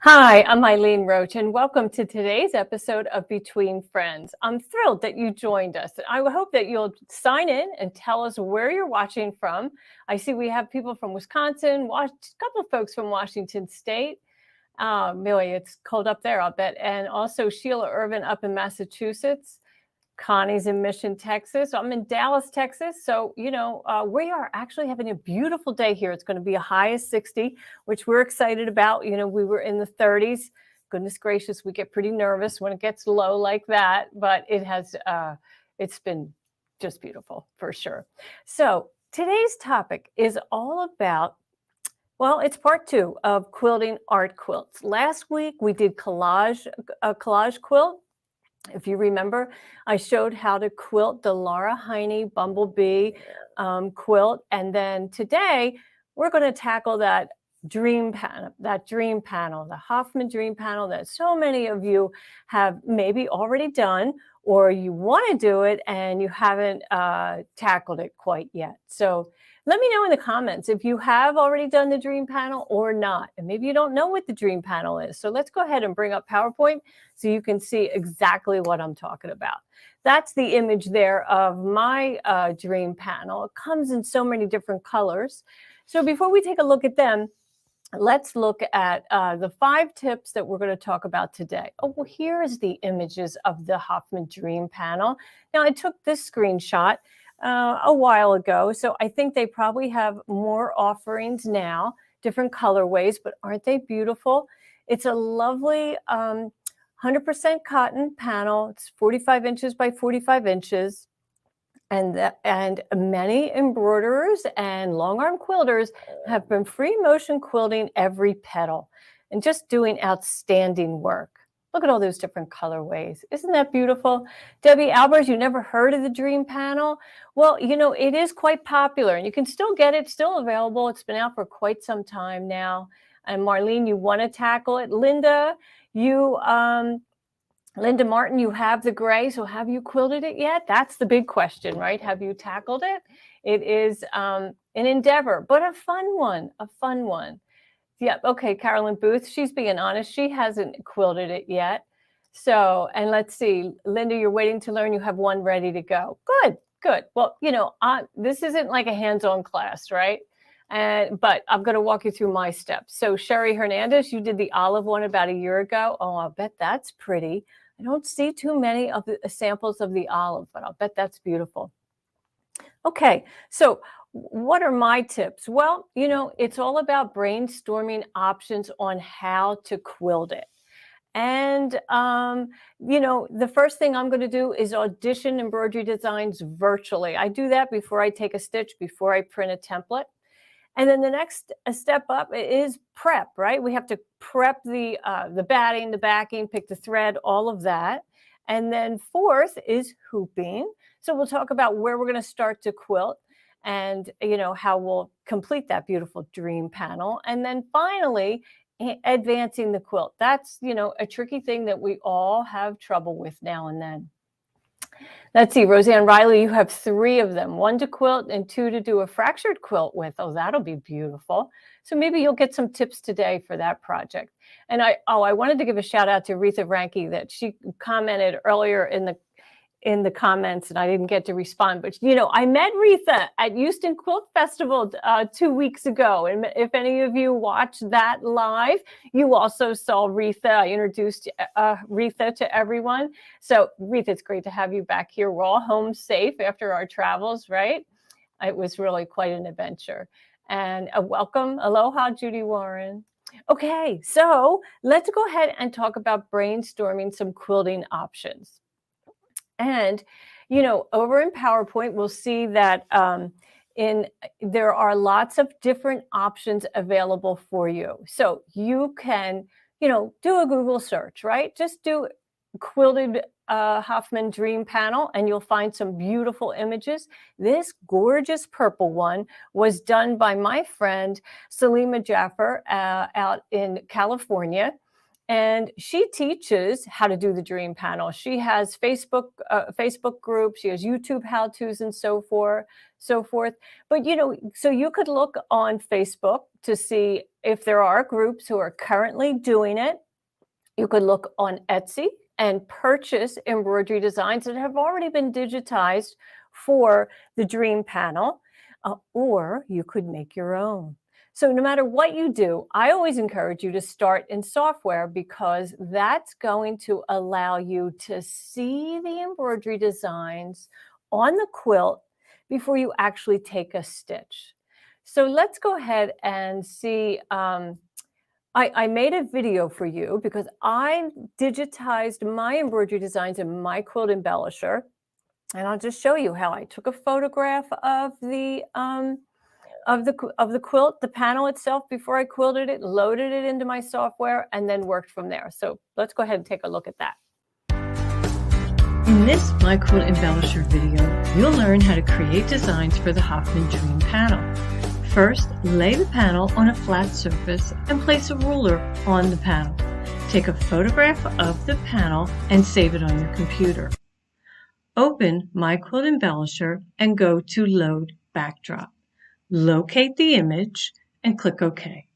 Hi, I'm Eileen Roche, and welcome to today's episode of Between Friends. I'm thrilled that you joined us. I hope that you'll sign in and tell us where you're watching from. I see we have people from Wisconsin, a couple of folks from Washington State. Really, it's cold up there, I'll bet. And also Sheila Irvin up in Massachusetts. Connie's in Mission, Texas. I'm in Dallas, Texas. So, we are actually having a beautiful day here. It's going to be a high of 60, which we're excited about. We were in the 30s. Goodness gracious, we get pretty nervous when it gets low like that, but it's been just beautiful for sure. So today's topic is all about, well, it's part two of quilting art quilts. Last week we did a collage quilt. If you remember, I showed how to quilt the Laura Heine Bumblebee quilt. And then today, we're going to tackle that dream panel, the Hoffman dream panel that so many of you have maybe already done, or you want to do it and you haven't tackled it quite yet. So let me know in the comments if you have already done the dream panel or not. And maybe you don't know what the dream panel is. So let's go ahead and bring up PowerPoint so you can see exactly what I'm talking about. That's the image there of my dream panel. It comes in so many different colors. So before we take a look at them, let's look at the 5 tips that we're going to talk about today. Oh, well, here's the images of the Hoffman Dream panel. Now, I took this screenshot a while ago, so I think they probably have more offerings now, different colorways, but aren't they beautiful? It's a lovely 100% cotton panel. It's 45 inches by 45 inches. And many embroiderers and long arm quilters have been free motion quilting every petal and just doing outstanding work. Look at all those different colorways. Isn't that beautiful? Debbie Albers, you never heard of the Dream Panel? Well, it is quite popular and you can still get it, still available. It's been out for quite some time now. And Marlene, you want to tackle it. Linda Martin, you have the gray, so have you quilted it yet? That's the big question, right? Have you tackled it? It is an endeavor, but a fun one. Yeah, okay, Carolyn Booth, she's being honest. She hasn't quilted it yet. So, and let's see, Linda, you're waiting to learn. You have one ready to go. Good. Well, this isn't like a hands-on class, right? But I'm going to walk you through my steps. So Sherry Hernandez, you did the olive one about a year ago. Oh, I'll bet that's pretty. I don't see too many of the samples of the olive, but I'll bet that's beautiful. Okay, so what are my tips? Well, it's all about brainstorming options on how to quilt it. And, the first thing I'm going to do is audition embroidery designs virtually. I do that before I take a stitch, before I print a template. And then the next step up is prep, right? We have to prep the batting, the backing, pick the thread, all of that. And then fourth is hooping. So we'll talk about where we're going to start to quilt and, how we'll complete that beautiful dream panel. And then finally, advancing the quilt. That's, a tricky thing that we all have trouble with now and then. Let's see, Roseanne Riley, you have 3 of them, 1 to quilt and 2 to do a fractured quilt with. Oh, that'll be beautiful. So maybe you'll get some tips today for that project. And I wanted to give a shout out to Retha Ranke that she commented earlier in the comments and I didn't get to respond, but I met Retha at Houston Quilt Festival 2 weeks ago. And if any of you watched that live, you also saw Retha. I introduced Retha to everyone. So Retha, it's great to have you back here. We're all home safe after our travels, right? It was really quite an adventure. And welcome. Aloha, Judy Warren. Okay, so let's go ahead and talk about brainstorming some quilting options. And, over in PowerPoint, we'll see that there are lots of different options available for you. So you can, do a Google search, right? Just do quilted Hoffman Dream Panel and you'll find some beautiful images. This gorgeous purple one was done by my friend Salima Jaffer out in California. And she teaches how to do the dream panel. She has Facebook groups. She has YouTube how-tos and so forth. But, so you could look on Facebook to see if there are groups who are currently doing it, you could look on Etsy and purchase embroidery designs that have already been digitized for the Dream panel, or you could make your own. So no matter what you do, I always encourage you to start in software because that's going to allow you to see the embroidery designs on the quilt before you actually take a stitch. So let's go ahead and see. I made a video for you because I digitized my embroidery designs in my quilt embellisher. And I'll just show you how I took a photograph of the quilt, the panel itself before I quilted it, loaded it into my software, and then worked from there. So let's go ahead and take a look at that. In this My Quilt Embellisher video, you'll learn how to create designs for the Hoffman Dream panel. First, lay the panel on a flat surface and place a ruler on the panel. Take a photograph of the panel and save it on your computer. Open My Quilt Embellisher and go to Load Backdrop. Locate the image and click OK.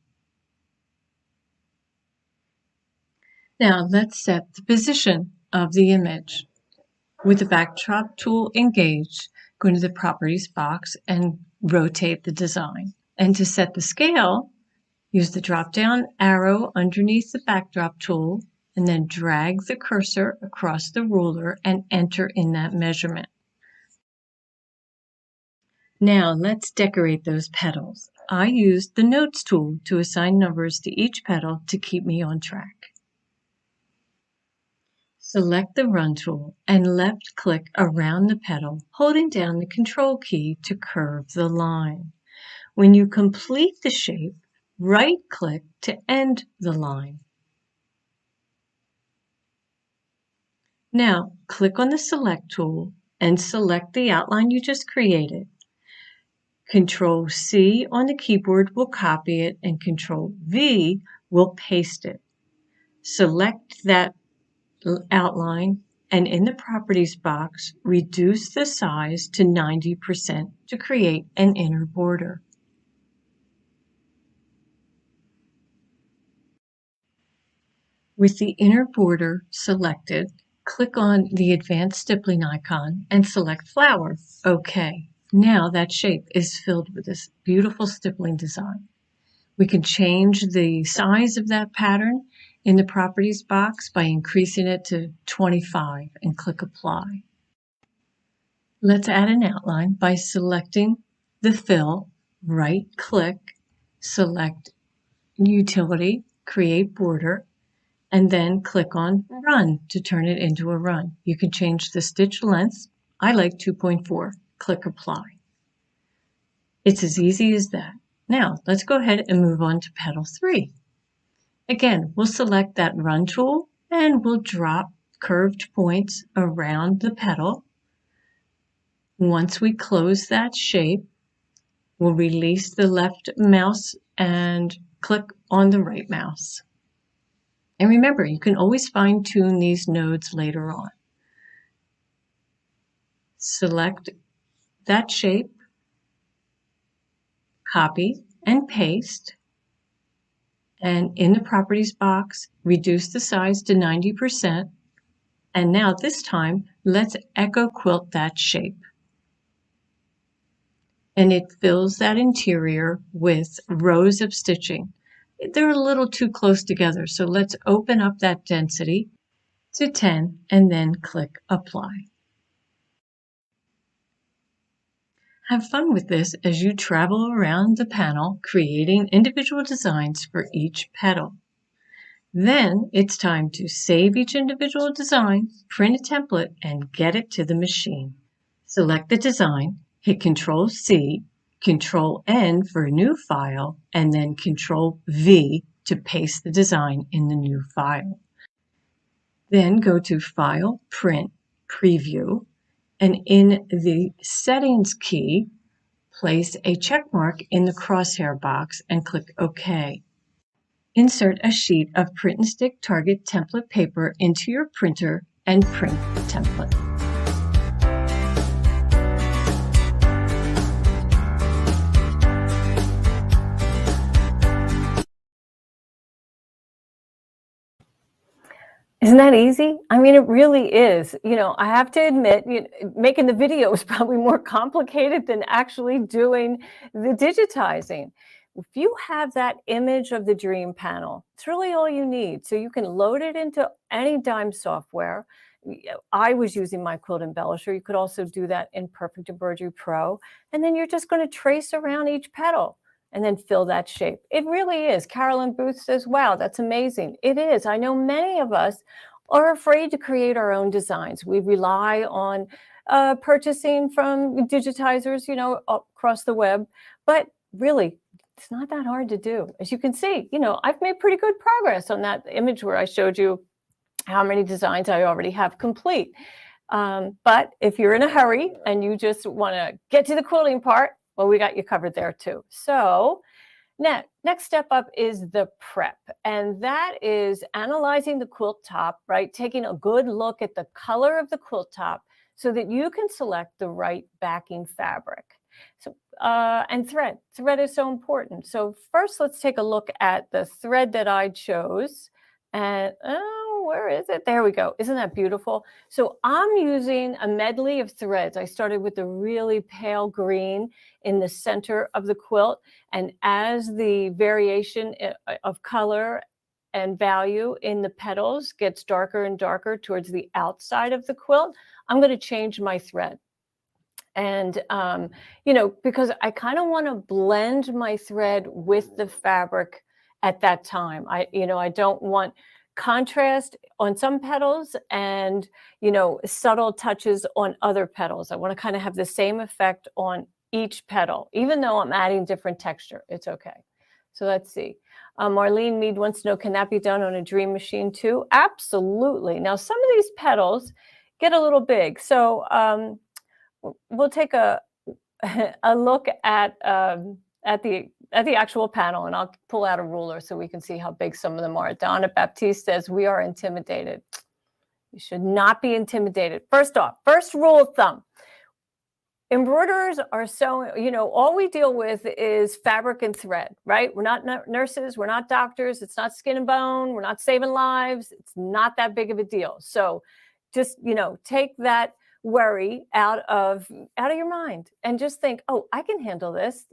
Now let's set the position of the image. With the Backdrop tool engaged, go into the Properties box and rotate the design. And to set the scale, use the drop-down arrow underneath the Backdrop tool and then drag the cursor across the ruler and enter in that measurement. Now let's decorate those petals. I used the Notes tool to assign numbers to each petal to keep me on track. Select the Run tool and left-click around the petal, holding down the Control key to curve the line. When you complete the shape, right-click to end the line. Now, click on the Select tool and select the outline you just created. Control-C on the keyboard will copy it and Control-V will paste it. Select that outline and in the Properties box, reduce the size to 90% to create an inner border. With the inner border selected, click on the Advanced Stippling icon and select Flower. OK. Now that shape is filled with this beautiful stippling design. We can change the size of that pattern in the Properties box by increasing it to 25 and click Apply. Let's add an outline by selecting the fill, right-click, select Utility, Create Border, and then click on Run to turn it into a run. You can change the stitch length. I like 2.4. Click Apply. It's as easy as that. Now, let's go ahead and move on to petal 3. Again, we'll select that Run tool and we'll drop curved points around the petal. Once we close that shape, we'll release the left mouse and click on the right mouse. And remember, you can always fine-tune these nodes later on. Select that shape, copy and paste, and in the Properties box, reduce the size to 90%. And now this time, let's Echo Quilt that shape. And it fills that interior with rows of stitching. They're a little too close together, so let's open up that density to 10 and then click Apply. Have fun with this as you travel around the panel creating individual designs for each petal. Then it's time to save each individual design, print a template, and get it to the machine. Select the design, hit Control-C, Control-N for a new file, and then Control-V to paste the design in the new file. Then go to File, Print, Preview, and in the Settings key, place a check mark in the crosshair box and click OK. Insert a sheet of print and stick target template paper into your printer and print the template. Isn't that easy? I mean, it really is. You know, I have to admit, making the video is probably more complicated than actually doing the digitizing. If you have that image of the dream panel, it's really all you need. So you can load it into any dime software. I was using my Quilt Embellisher. You could also do that in Perfect Embroidery Pro. And then you're just going to trace around each petal and then fill that shape. It really is. Carolyn Booth says, wow, that's amazing. It is. I know many of us are afraid to create our own designs. We rely on purchasing from digitizers, across the web, but really, it's not that hard to do. As you can see, I've made pretty good progress on that image where I showed you how many designs I already have complete. But if you're in a hurry and you just want to get to the quilting part, well, we got you covered there too. So next step up is the prep, and that is analyzing the quilt top, right? Taking a good look at the color of the quilt top so that you can select the right backing fabric. So, and thread. Thread is so important. So first, let's take a look at the thread that I chose. And where is it? There we go. Isn't that beautiful? So I'm using a medley of threads. I started with the really pale green in the center of the quilt. And as the variation of color and value in the petals gets darker and darker towards the outside of the quilt, I'm going to change my thread. And, because I kind of want to blend my thread with the fabric at that time. I don't want contrast on some petals and, subtle touches on other petals. I want to kind of have the same effect on each petal, even though I'm adding different texture. It's okay. So let's see. Marlene Mead wants to know, can that be done on a Dream Machine too? Absolutely. Now, some of these petals get a little big. So, we'll take a look at the actual panel, and I'll pull out a ruler so we can see how big some of them are. Donna Baptiste says we are intimidated. You should not be intimidated. First off, first rule of thumb: embroiderers are so, all we deal with is fabric and thread, right? We're not nurses, we're not doctors, it's not skin and bone, we're not saving lives. It's not that big of a deal. So just, take that worry out of your mind and just think, oh, I can handle this.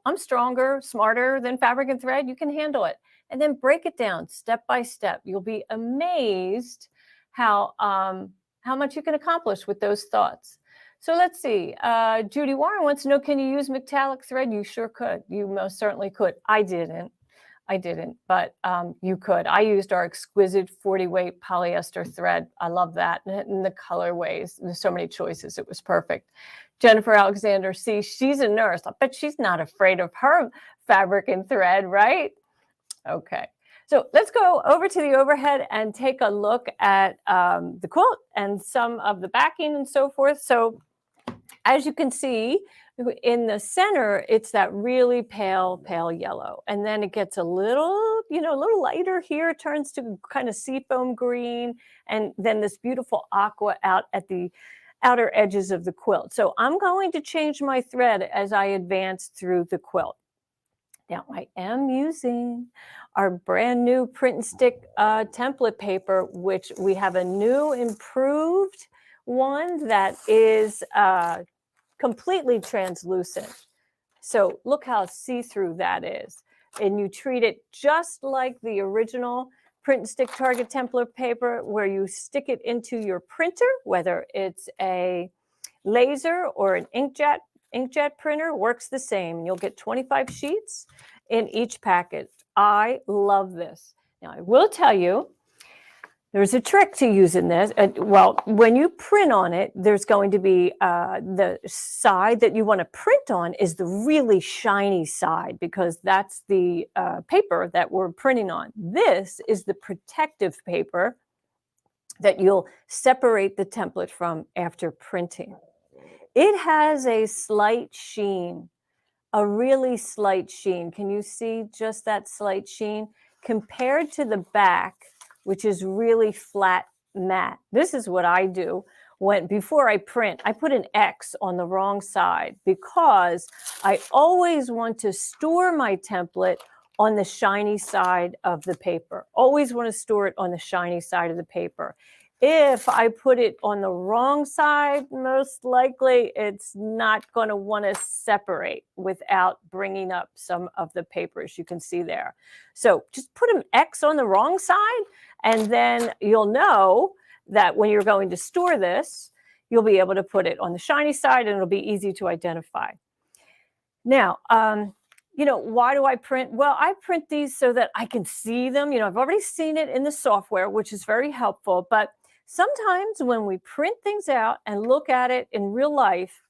I'm stronger, smarter than fabric and thread. You can handle it. And then break it down step by step. You'll be amazed how much you can accomplish with those thoughts. So let's see. Judy Warren wants to know, can you use metallic thread? You sure could. You most certainly could. I didn't, but you could. I used our exquisite 40-weight polyester thread. I love that. And the colorways, there's so many choices. It was perfect. Jennifer Alexander, see, she's a nurse. I bet she's not afraid of her fabric and thread, right? Okay. So let's go over to the overhead and take a look at the quilt and some of the backing and so forth. So as you can see, in the center, it's that really pale yellow. And then it gets a little lighter here, turns to kind of seafoam green, and then this beautiful aqua out at the outer edges of the quilt. So I'm going to change my thread as I advance through the quilt. Now, I am using our brand new print and stick template paper, which we have a new improved one that is completely translucent. So look how see-through that is. And you treat it just like the original print and stick Target template paper, where you stick it into your printer, whether it's a laser or an inkjet printer, works the same. You'll get 25 sheets in each packet. I love this. Now, I will tell you, there's a trick to using this. Well, when you print on it, there's going to be the side that you want to print on is the really shiny side, because that's the paper that we're printing on. This is the protective paper that you'll separate the template from after printing. It has a slight sheen, a really slight sheen. Can you see just that slight sheen compared to the back, which is really flat matte? This is what I do before I print. I put an X on the wrong side because I always want to store my template on the shiny side of the paper. Always want to store it on the shiny side of the paper. If I put it on the wrong side, most likely it's not going to want to separate without bringing up some of the paper, as you can see there. So just put an X on the wrong side, and then you'll know that when you're going to store this, you'll be able to put it on the shiny side and it'll be easy to identify. Now, you know, why do I print? Well, I print these so that I can see them. You know, I've already seen it in the software, which is very helpful, but sometimes when we print things out and look at it in real life,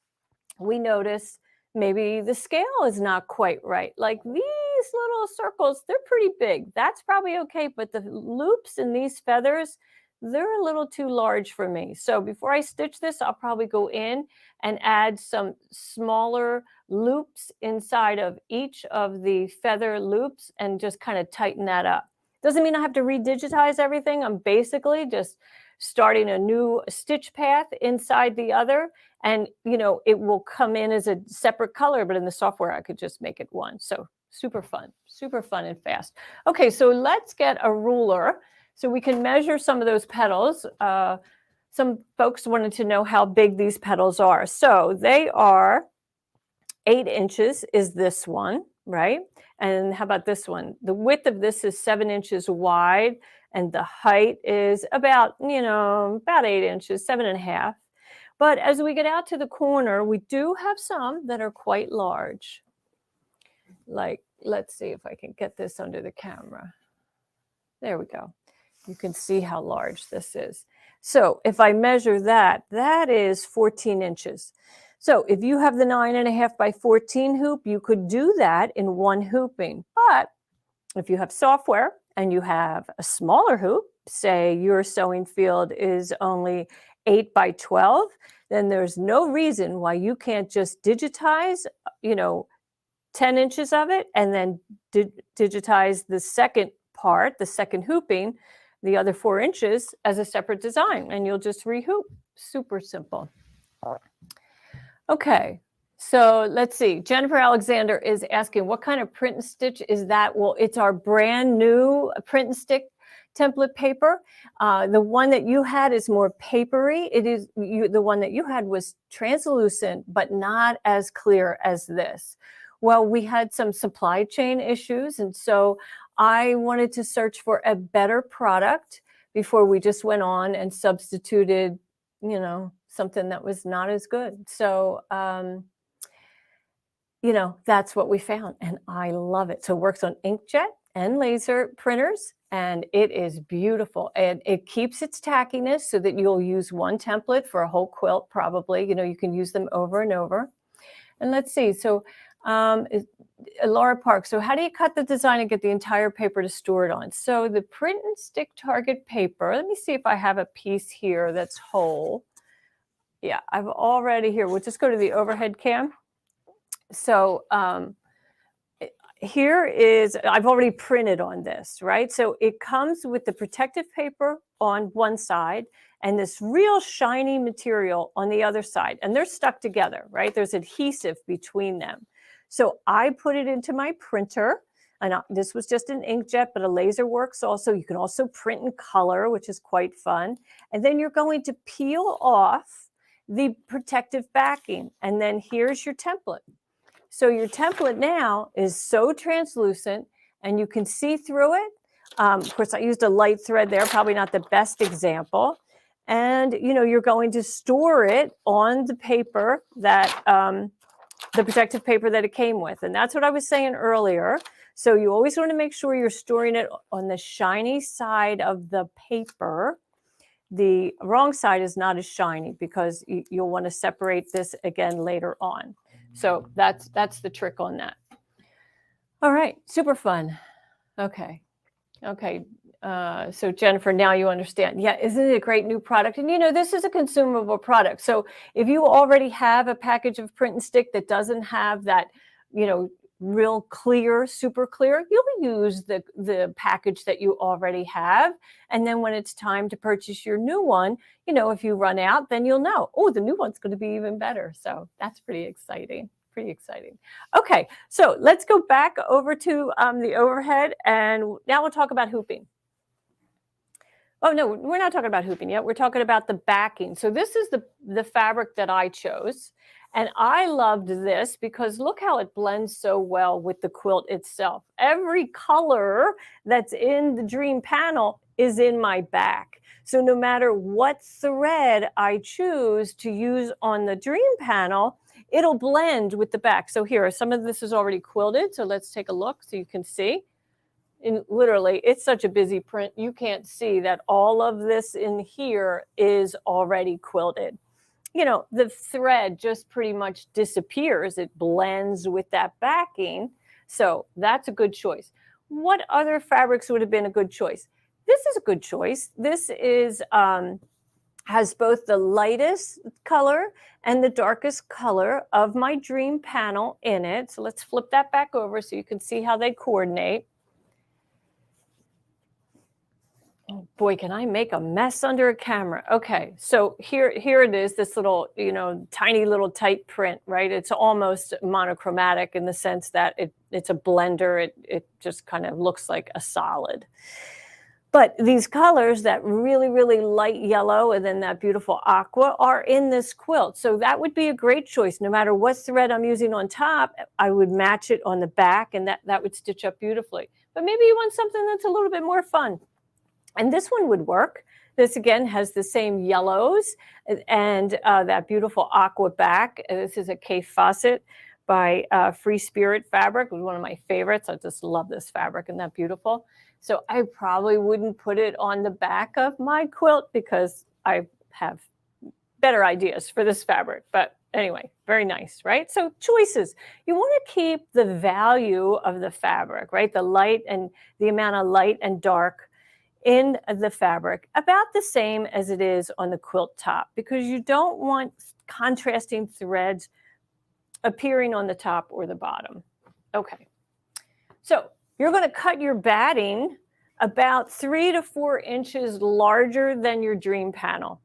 we notice maybe the scale is not quite right. Like these little circles, they're pretty big. That's probably okay, but the loops in these feathers, they're a little too large for me. So before I stitch this, I'll probably go in and add some smaller loops inside of each of the feather loops and just kind of tighten that up. Doesn't mean I have to redigitize everything. I'm basically just starting a new stitch path inside the other, and you know, it will come in as a separate color, but in the software I could just make it one. So super fun and fast. Okay, so let's get a ruler so we can measure some of those petals. Some folks wanted to know how big these petals are. So they are 8 inches is this one, right? And how about this one? The width of this is 7 inches wide, and the height is about, you know, about 8 inches, 7.5. But as we get out to the corner, we do have some that are quite large. Like, let's see if I can get this under the camera. There we go. You can see how large this is. So if I measure that, that is 14 inches. So if you have the 9.5 by 14 hoop, you could do that in one hooping. But if you have software and you have a smaller hoop, say your sewing field is only 8 by 12, then there's no reason why you can't just digitize, you know, 10 inches of it and then digitize the second part, the second hooping, the other 4 inches as a separate design, and you'll just rehoop. Super simple. Okay, so let's see. Jennifer Alexander is asking, what kind of print and stitch is that? Well, it's our brand new print and stick template paper. The one that you had is more papery. It is the one that you had was translucent, but not as clear as this. Well, we had some supply chain issues, and so I wanted to search for a better product before we just went on and substituted, you know, something that was not as good. So, you know, that's what we found, and I love it. So it works on inkjet and laser printers, and it is beautiful. And it keeps its tackiness so that you'll use one template for a whole quilt, probably. You know, you can use them over and over. And let's see. So Laura Park, so how do you cut the design and get the entire paper to store it on? So the print and stick target paper, let me see if I have a piece here that's whole. Yeah, I've already here. We'll just go to the overhead cam. So here is, I've already printed on this, right? So it comes with the protective paper on one side and this real shiny material on the other side, and they're stuck together, right? There's adhesive between them. So I put it into my printer, and this was just an inkjet, but a laser works also. You can also print in color, which is quite fun. And then you're going to peel off the protective backing, and then here's your template. So your template now is so translucent, and you can see through it. Of course, I used a light thread there, probably not the best example. And, you know, you're going to store it on the paper that, the protective paper that it came with. And that's what I was saying earlier. So you always want to make sure you're storing it on the shiny side of the paper. The wrong side is not as shiny because you'll want to separate this again later on. So that's the trick on that. All right, super fun. Okay. So Jennifer, now you understand. Yeah, isn't it a great new product? And you know, this is a consumable product. So if you already have a package of print and stick that doesn't have that, you know, real clear, super clear, you'll use the package that you already have. And then when it's time to purchase your new one, you know, if you run out, then you'll know, oh, the new one's going to be even better. So that's pretty exciting. pretty exciting. Okay, so let's go back over to the overhead, and now we'll talk about hooping. Oh, no, we're not talking about hooping yet. We're talking about the backing. So this is the fabric that I chose. And I loved this because look how it blends so well with the quilt itself. Every color that's in the dream panel is in my back. So no matter what thread I choose to use on the dream panel, it'll blend with the back. So here, some of this is already quilted. So let's take a look so you can see. And literally, it's such a busy print, you can't see that all of this in here is already quilted. You know, the thread just pretty much disappears. It blends with that backing. So that's a good choice. What other fabrics would have been a good choice? This is a good choice. This is has both the lightest color and the darkest color of my dream panel in it. So let's flip that back over so you can see how they coordinate. Oh boy, can I make a mess under a camera? Okay, so here it is, this little, tiny little tight print, right? It's almost monochromatic in the sense that it's a blender. It just kind of looks like a solid. But these colors, that really, really light yellow and then that beautiful aqua, are in this quilt. So that would be a great choice. No matter what thread I'm using on top, I would match it on the back, and that would stitch up beautifully. But maybe you want something that's a little bit more fun. And this one would work. This, again, has the same yellows and that beautiful aqua back. This is a Kay Fawcett by Free Spirit Fabric. It was one of my favorites. I just love this fabric, and that beautiful. So I probably wouldn't put it on the back of my quilt because I have better ideas for this fabric. But anyway, very nice, right? So choices. You want to keep the value of the fabric, right? The light and the amount of light and dark in the fabric about the same as it is on the quilt top, because you don't want contrasting threads appearing on the top or the bottom. Okay, so you're going to cut your batting about 3 to 4 inches larger than your dream panel.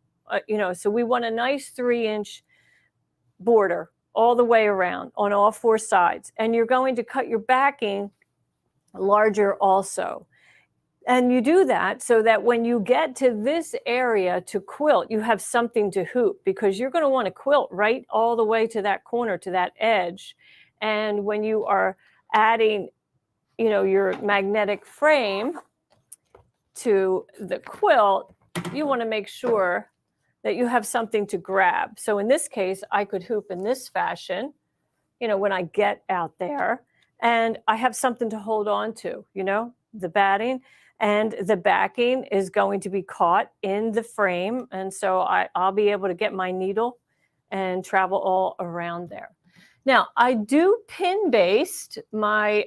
So we want a nice 3-inch border all the way around on all 4 sides, and you're going to cut your backing larger also. And you do that so that when you get to this area to quilt, you have something to hoop, because you're going to want to quilt right all the way to that corner, to that edge. And when you are adding, your magnetic frame to the quilt, you want to make sure that you have something to grab. So in this case, I could hoop in this fashion, when I get out there, and I have something to hold on to, the batting. And the backing is going to be caught in the frame. And so I'll be able to get my needle and travel all around there. Now, I do pin baste my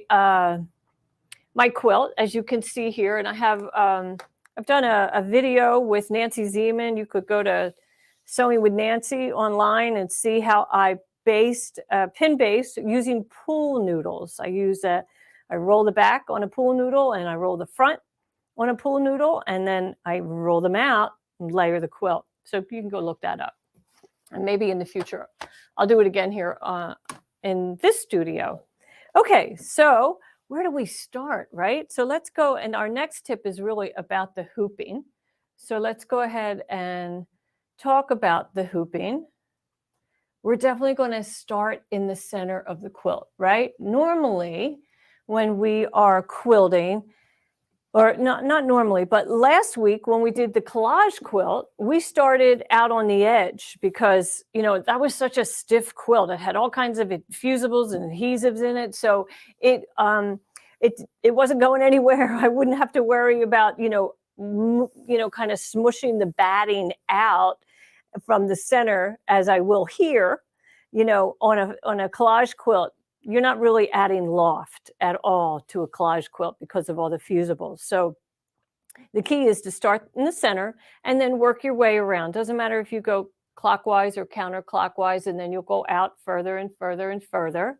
my quilt, as you can see here. And I have, I've done a video with Nancy Zeman. You could go to Sewing with Nancy online and see how I pin baste using pool noodles. I roll the back on a pool noodle, and I roll the front on a pool noodle, and then I roll them out and layer the quilt. So you can go look that up. And maybe in the future, I'll do it again here in this studio. Okay, so where do we start, right? So let's go, and our next tip is really about the hooping. So let's go ahead and talk about the hooping. We're definitely going to start in the center of the quilt, right? Normally, when we are quilting, or not normally, but last week when we did the collage quilt, we started out on the edge because, that was such a stiff quilt. It had all kinds of fusibles and adhesives in it. So it wasn't going anywhere. I wouldn't have to worry about, kind of smushing the batting out from the center as I will here, on a collage quilt. You're not really adding loft at all to a collage quilt because of all the fusibles. So the key is to start in the center and then work your way around. Doesn't matter if you go clockwise or counterclockwise, and then you'll go out further and further and further.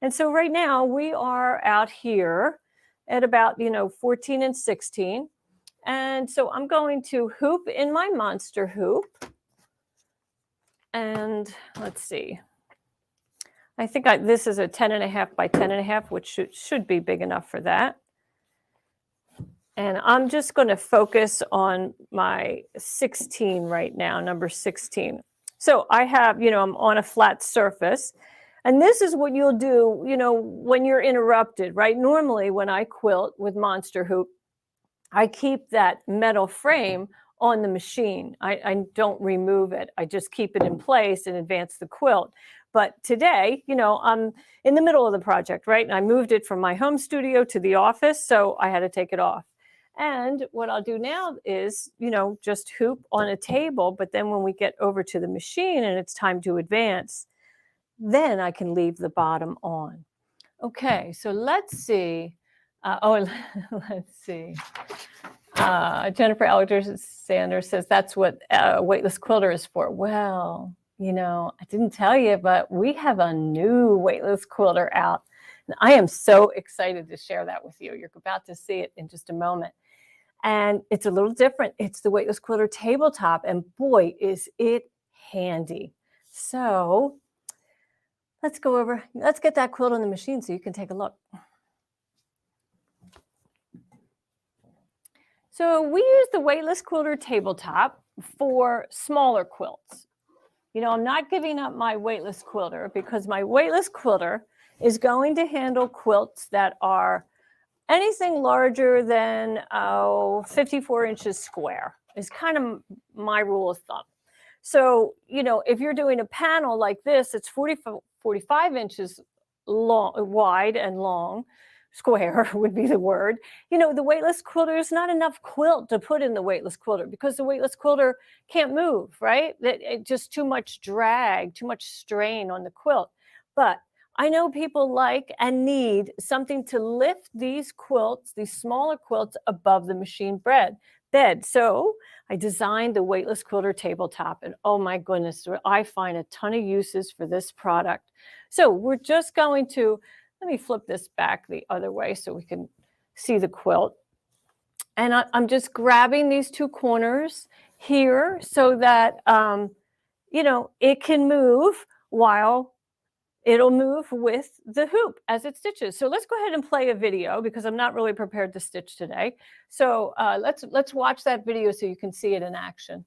And so right now we are out here at about, 14 and 16. And so I'm going to hoop in my monster hoop. And let's see. I think this is a 10.5 by 10.5, which should be big enough for that. And I'm just going to focus on my 16 right now, number 16. So I have, I'm on a flat surface. And this is what you'll do, when you're interrupted, right? Normally when I quilt with Monster Hoop, I keep that metal frame on the machine. I don't remove it. I just keep it in place and advance the quilt. But today, I'm in the middle of the project, right? And I moved it from my home studio to the office, so I had to take it off. And what I'll do now is, just hoop on a table. But then when we get over to the machine and it's time to advance, then I can leave the bottom on. Okay, so let's see. Let's see. Jennifer Alexander says that's what weightless quilter is for. Well, I didn't tell you, but we have a new weightless quilter out. And I am so excited to share that with you. You're about to see it in just a moment. And it's a little different. It's the weightless quilter tabletop. And boy, is it handy. So let's go over. Let's get that quilt on the machine so you can take a look. So we use the weightless quilter tabletop for smaller quilts. I'm not giving up my weightless quilter because my weightless quilter is going to handle quilts that are anything larger than 54 inches square is kind of my rule of thumb. So, if you're doing a panel like this, it's 45 inches long, wide and long. Square would be the word. The weightless quilter is not enough quilt to put in the weightless quilter because the weightless quilter can't move, right? It just too much drag, too much strain on the quilt. But I know people like and need something to lift these quilts, these smaller quilts, above the machine bed. So I designed the weightless quilter tabletop, and oh my goodness, I find a ton of uses for this product. So we're just going to, let me flip this back the other way so we can see the quilt. And I'm just grabbing these two corners here so that, it can move while it'll move with the hoop as it stitches. So let's go ahead and play a video because I'm not really prepared to stitch today. So let's watch that video so you can see it in action.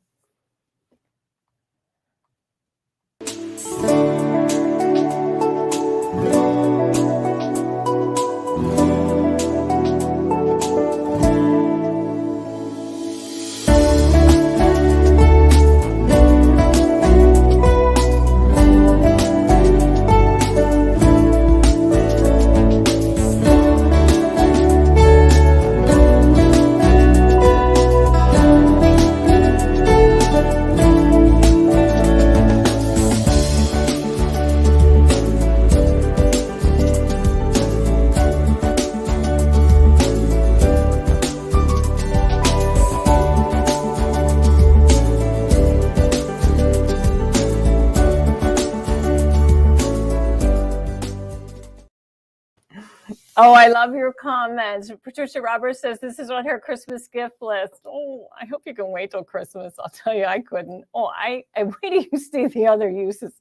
Oh, I love your comments. Patricia Roberts says this is on her Christmas gift list. Oh, I hope you can wait till Christmas. I'll tell you, I couldn't. Oh, I wait till you see the other uses.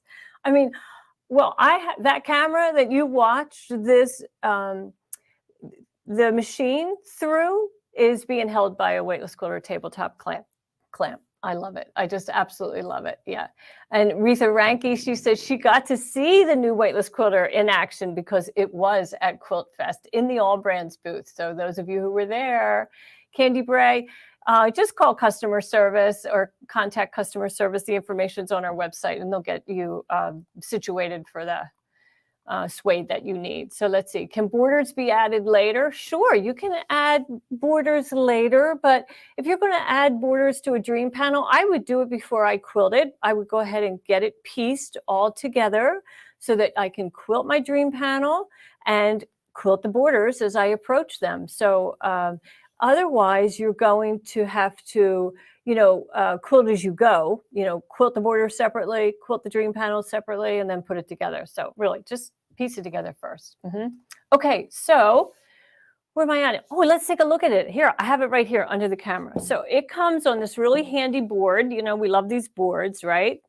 I mean, well, that camera that you watched this, the machine through is being held by a weightless quilter tabletop clamp. I love it. I just absolutely love it. Yeah. And Retha Ranke, she says she got to see the new weightless quilter in action because it was at Quilt Fest in the All Brands booth. So those of you who were there, Candy Bray, just call customer service or contact customer service. The information's on our website and they'll get you situated for the suede that you need. So let's see, can borders be added later? Sure, you can add borders later, but if you're going to add borders to a dream panel, I would do it before I quilted. I would go ahead and get it pieced all together so that I can quilt my dream panel and quilt the borders as I approach them. So otherwise, you're going to have to quilt as you go, quilt the border separately, quilt the dream panel separately, and then put it together. So really just piece it together first. Okay, so where am I at? Oh, let's take a look at it. Here, I have it right here under the camera. So it comes on this really handy board. We love these boards, right?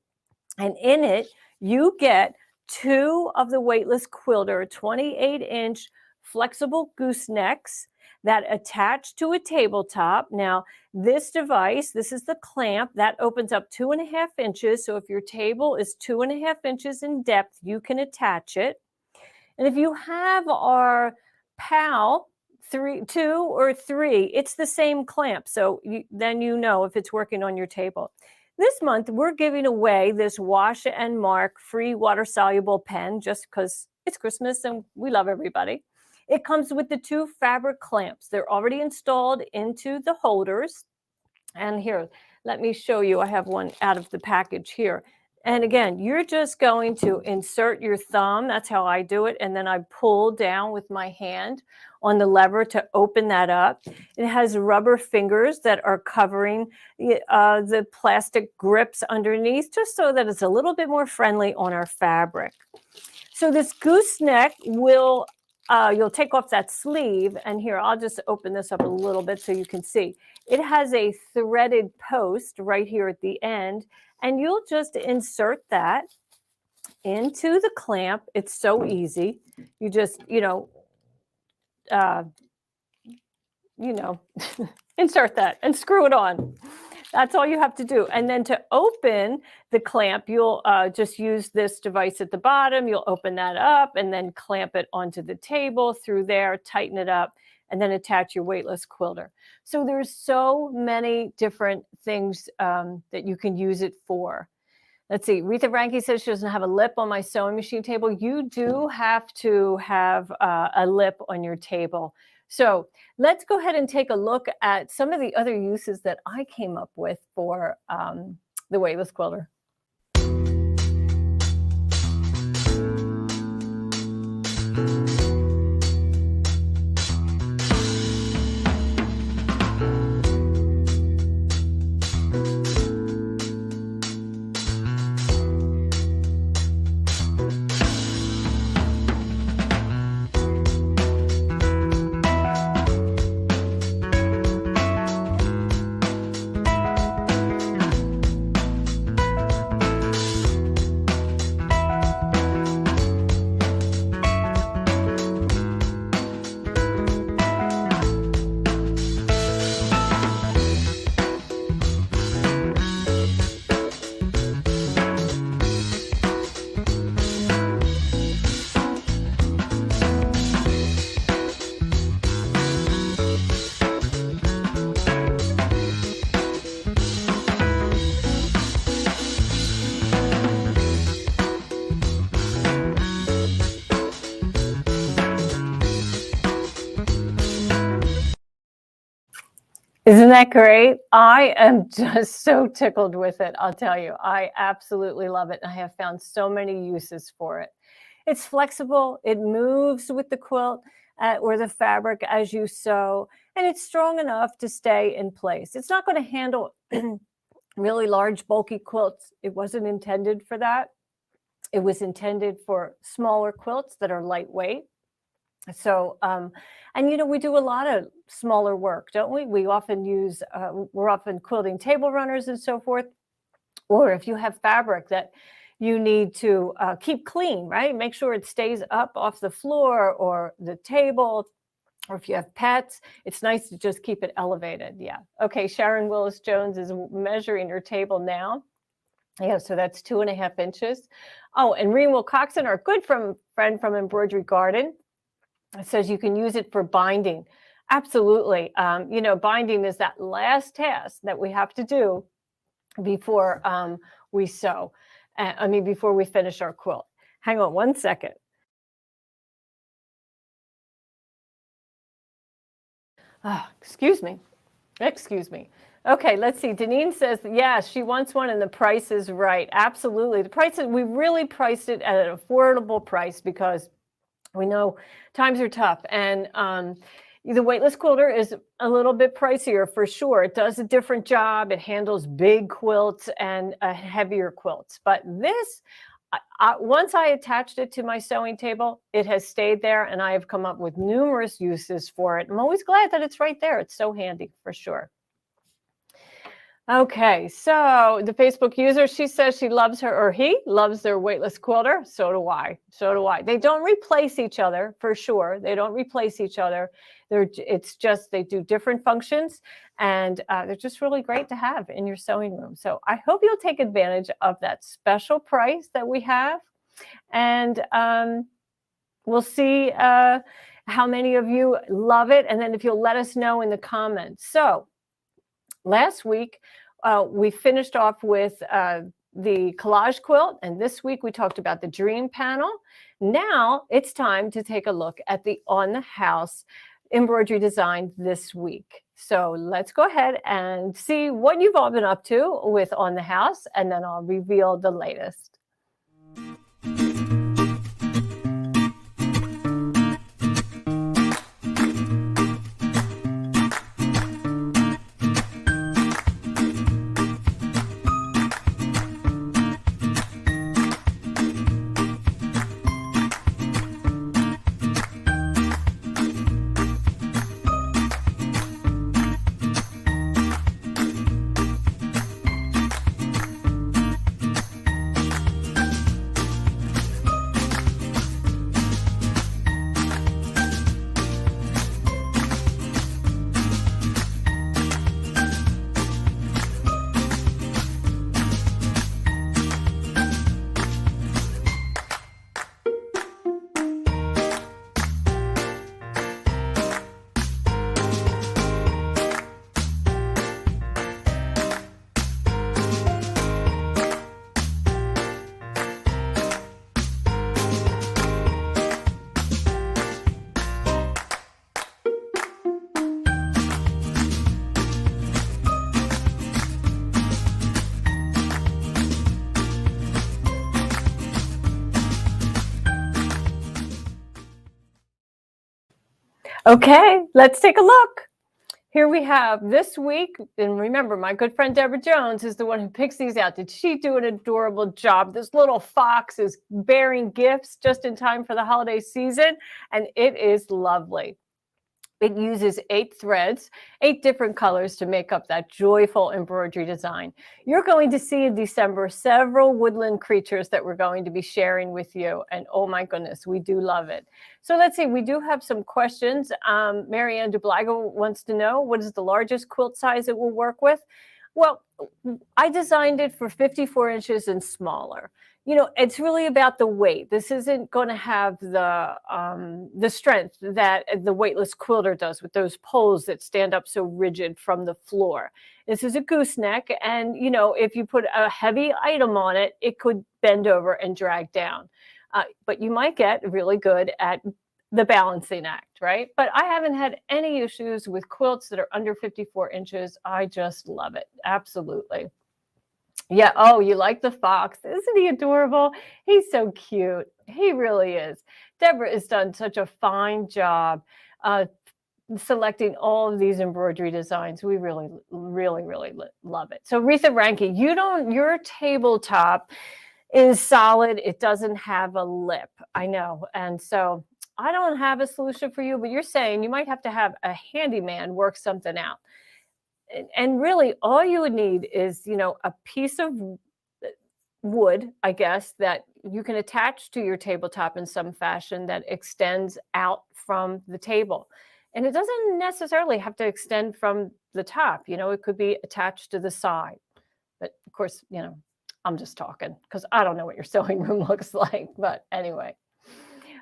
And in it, you get 2 of the weightless quilter 28-inch flexible goosenecks that attach to a tabletop. Now, this device, this is the clamp that opens up 2.5 inches. So if your table is 2.5 inches in depth, you can attach it. And if you have our PAL 2 or 3, it's the same clamp. So then you know if it's working on your table. This month, we're giving away this Wash and Mark free water-soluble pen just because it's Christmas and we love everybody. It comes with the 2 fabric clamps. They're already installed into the holders. And here, let me show you. I have one out of the package here. And again, you're just going to insert your thumb. That's how I do it. And then I pull down with my hand on the lever to open that up. It has rubber fingers that are covering the plastic grips underneath, just so that it's a little bit more friendly on our fabric. So this gooseneck will, you'll take off that sleeve. And here, I'll just open this up a little bit so you can see. It has a threaded post right here at the end. And you'll just insert that into the clamp. It's so easy. You just, insert that and screw it on. That's all you have to do. And then to open the clamp, you'll just use this device at the bottom. You'll open that up and then clamp it onto the table through there, tighten it up, and then attach your weightless quilter. So there's so many different things that you can use it for. Let's see, Rita Ranke says she doesn't have a lip on my sewing machine table. You do have to have a lip on your table. So let's go ahead and take a look at some of the other uses that I came up with for the weightless quilter. Isn't that great? I am just so tickled with it. I'll tell you, I absolutely love it. I have found so many uses for it. It's flexible. It moves with the quilt or the fabric as you sew, and it's strong enough to stay in place. It's not going to handle really large, bulky quilts. It wasn't intended for that. It was intended for smaller quilts that are lightweight. So, and we do a lot of smaller work, don't we? We often use, we're often quilting table runners and so forth. Or if you have fabric that you need to keep clean, right? Make sure it stays up off the floor or the table. Or if you have pets, it's nice to just keep it elevated. Yeah. Okay, Sharon Willis Jones is measuring her table now. Yeah, so that's 2.5 inches. Oh, and Reen Wilcoxon, our good friend from Embroidery Garden, says you can use it for binding. Absolutely. Binding is that last task that we have to do before we sew. Before we finish our quilt. Hang on one second. Oh, excuse me. Okay, let's see. Deneen says, yeah, she wants one and the price is right. Absolutely. The price we really priced it at an affordable price because we know times are tough. And the weightless quilter is a little bit pricier for sure. It does a different job. It handles big quilts and heavier quilts. But this, once I attached it to my sewing table, it has stayed there and I have come up with numerous uses for it. I'm always glad that it's right there. It's so handy for sure. Okay, so the Facebook user, she says she loves her, or he loves their weightless quilter. So do I. So do I. They don't replace each other for sure. They don't replace each other. It's just they do different functions, and they're just really great to have in your sewing room. So I hope you'll take advantage of that special price that we have, and we'll see how many of you love it, and then if you'll let us know in the comments. So last week, we finished off with the collage quilt, and this week we talked about the dream panel. Now it's time to take a look at the on the house embroidery design this week. So let's go ahead and see what you've all been up to with on the house, and then I'll reveal the latest. Okay, let's take a look. Here we have this week, and remember, my good friend Deborah Jones is the one who picks these out. Did she do an adorable job? This little fox is bearing gifts just in time for the holiday season, and it is lovely. It uses 8 threads, 8 different colors to make up that joyful embroidery design. You're going to see in December several woodland creatures that we're going to be sharing with you. And oh my goodness, we do love it. So let's see, we do have some questions. Marianne DeBlago wants to know, what is the largest quilt size it will work with? Well, I designed it for 54 inches and smaller. You know, it's really about the weight. This isn't going to have the strength that the weightless quilter does with those poles that stand up so rigid from the floor. This is a gooseneck, and you know, if you put a heavy item on it, it could bend over and drag down. But you might get really good at the balancing act, right? But I haven't had any issues with quilts that are under 54 inches. I just love it. Absolutely. Yeah. Oh, you like the fox. Isn't he adorable? He's so cute. He really is. Deborah has done such a fine job selecting all of these embroidery designs. We really, really, really love it. So Retha Ranke, your tabletop is solid. It doesn't have a lip. I know. And so I don't have a solution for you, but you're saying you might have to have a handyman work something out. And really all you would need is, you know, a piece of wood, I guess, that you can attach to your tabletop in some fashion that extends out from the table. And it doesn't necessarily have to extend from the top, you know, it could be attached to the side. But of course, you know, I'm just talking because I don't know what your sewing room looks like. But anyway.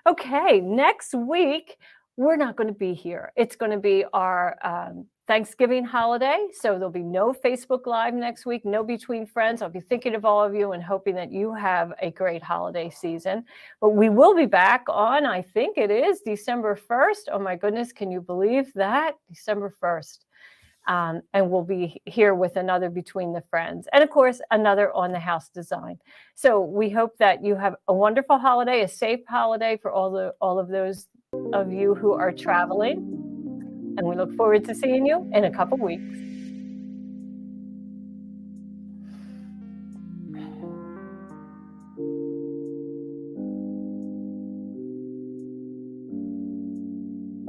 Okay, next week, we're not going to be here. It's going to be our Thanksgiving holiday. So there'll be no Facebook Live next week, no Between Friends. I'll be thinking of all of you and hoping that you have a great holiday season. But we will be back on, I think it is December 1st. Oh my goodness, can you believe that? December 1st. And we'll be here with another Between the Friends, and of course, another On the House design. So we hope that you have a wonderful holiday, a safe holiday for all of those of you who are traveling. And we look forward to seeing you in a couple weeks.